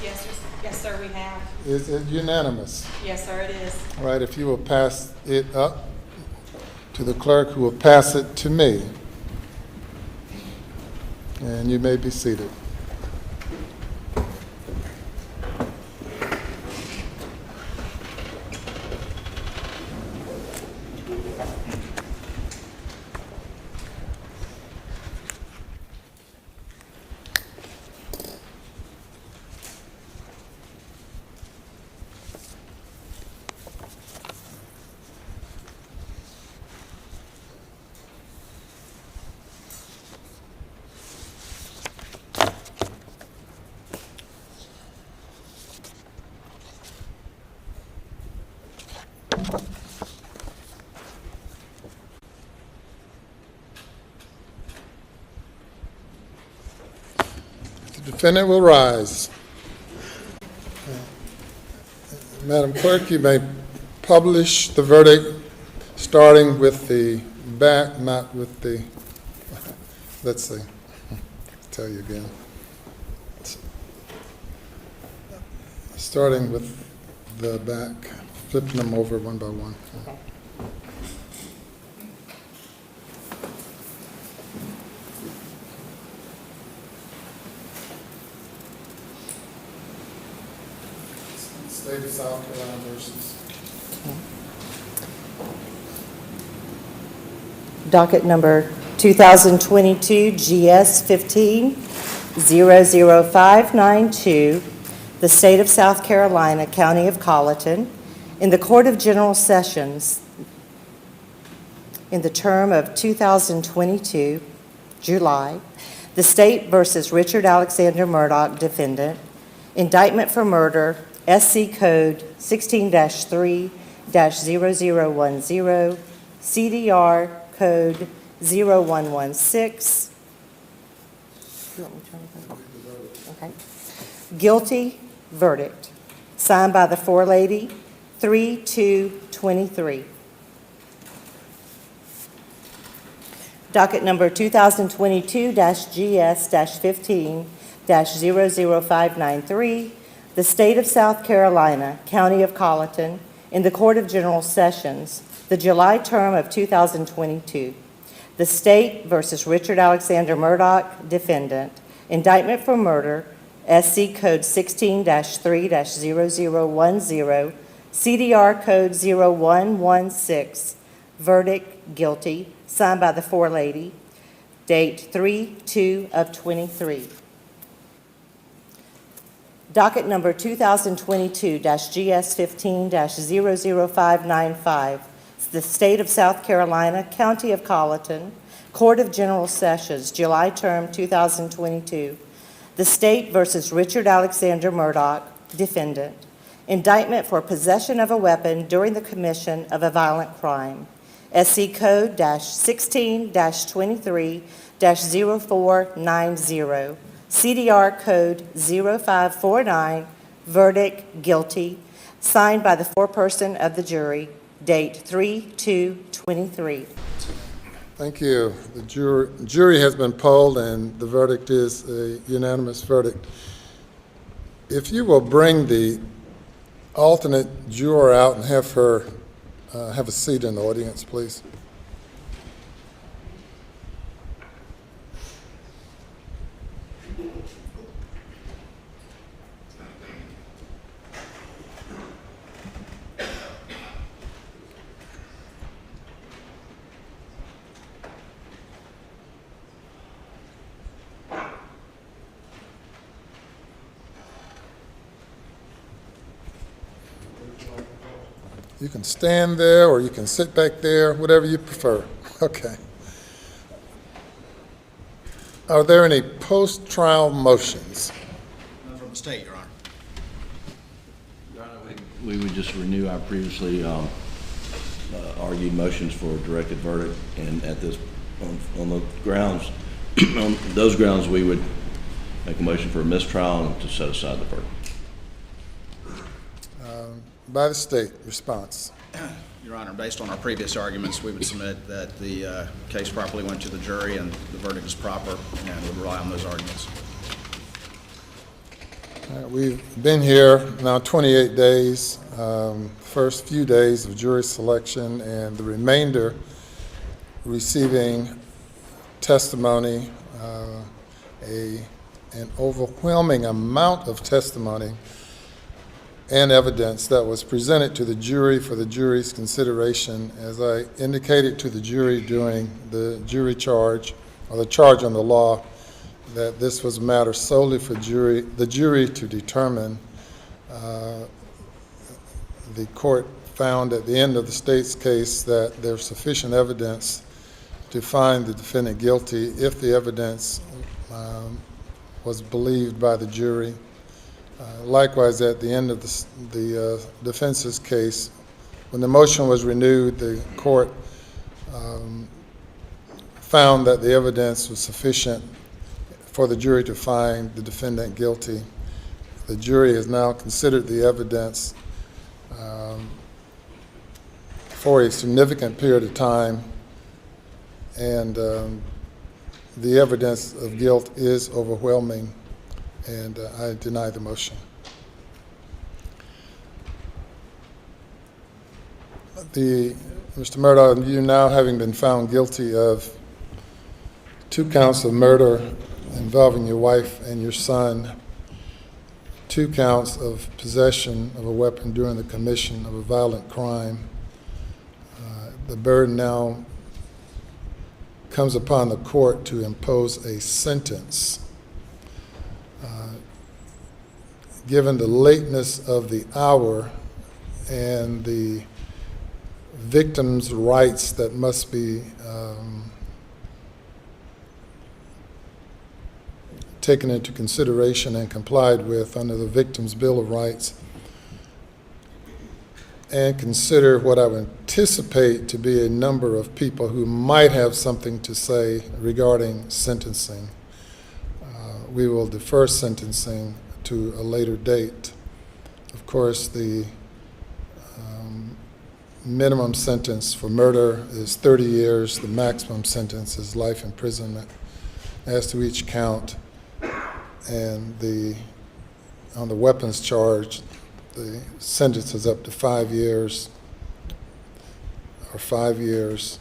Yes, sir, we have. Is it unanimous? Yes, sir, it is. All right, if you will pass it up to the clerk, who will pass it to me. And you may be seated. The defendant will rise. Madam Clerk, you may publish the verdict, starting with the back, not with the, let's see, tell you again. Starting with the back, flipping them over one by one. Okay. State of South Carolina versus. Docket number 2022 GS 15-00592, the State of South Carolina, County of Colleton, in the Court of General Sessions in the term of 2022, July, the State versus Richard Alexander Murdaugh, defendant, indictment for murder, SC Code 16-3-0010, CDR Code 0116. You want me to turn it over? Okay. Guilty verdict, signed by the forelady, 3/2/23. Docket number 2022-GS-15-00593, the State of South Carolina, County of Colleton, in the Court of General Sessions, the July term of 2022. The State versus Richard Alexander Murdaugh, defendant, indictment for murder, SC Code 16-3-0010, CDR Code 0116, verdict guilty, signed by the forelady, date 3/2/23. Docket number 2022-GS-15-00595, the State of South Carolina, County of Colleton, Court of General Sessions, July term 2022. The State versus Richard Alexander Murdaugh, defendant. Indictment for possession of a weapon during the commission of a violent crime. SC Code -16-23-0490. CDR Code 0549, verdict guilty, signed by the foreperson of the jury, date 3/2/23. Thank you. The jury has been polled, and the verdict is a unanimous verdict. If you will bring the alternate juror out and have her have a seat in the audience, please. You can stand there or you can sit back there, whatever you prefer. Okay. Are there any post-trial motions? None from the state, Your Honor. Your Honor, we would just renew our previously argued motions for a directed verdict, and at this, on the grounds, on those grounds, we would make a motion for a mistrial and to set aside the verdict. By the state, response. Your Honor, based on our previous arguments, we would submit that the case properly went to the jury and the verdict is proper, and would rely on those arguments. We've been here now 28 days, first few days of jury selection, and the remainder receiving testimony, an overwhelming amount of testimony and evidence that was presented to the jury for the jury's consideration. As I indicated to the jury during the jury charge, or the charge on the law, that this was a matter solely for the jury to determine. The court found at the end of the state's case that there's sufficient evidence to find the defendant guilty if the evidence was believed by the jury. Likewise, at the end of the defense's case, when the motion was renewed, the court found that the evidence was sufficient for the jury to find the defendant guilty. The jury has now considered the evidence for a significant period of time, and the evidence of guilt is overwhelming, and I deny the motion. Mr. Murdaugh, you now having been found guilty of 2 counts of murder involving your wife and your son, 2 counts of possession of a weapon during the commission of a violent crime, the burden now comes upon the court to impose a sentence. Given the lateness of the hour and the victim's rights that must be taken into consideration and complied with under the Victim's Bill of Rights, and consider what I would anticipate to be a number of people who might have something to say regarding sentencing, we will defer sentencing to a later date. Of course, the minimum sentence for murder is 30 years. The maximum sentence is life imprisonment. As to each count, and on the weapons charge, the sentence is up to 5 years, or 5 years,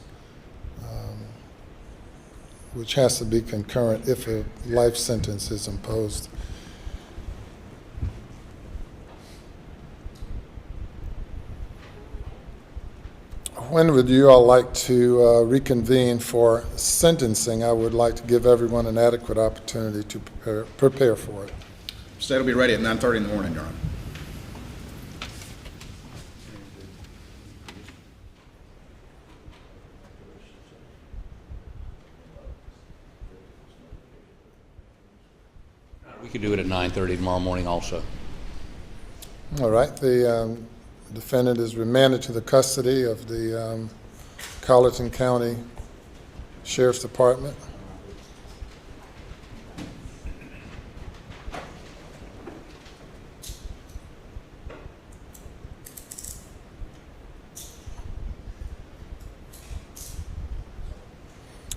which has to be concurrent if a life sentence is imposed. When would you all like to reconvene for sentencing? I would like to give everyone an adequate opportunity to prepare for it. State will be ready at 9:30 in the morning, Your Honor. We could do it at 9:30 tomorrow morning also. All right. The defendant is remanded to the custody of the Colleton County Sheriff's Department.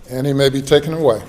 And he may be taken away.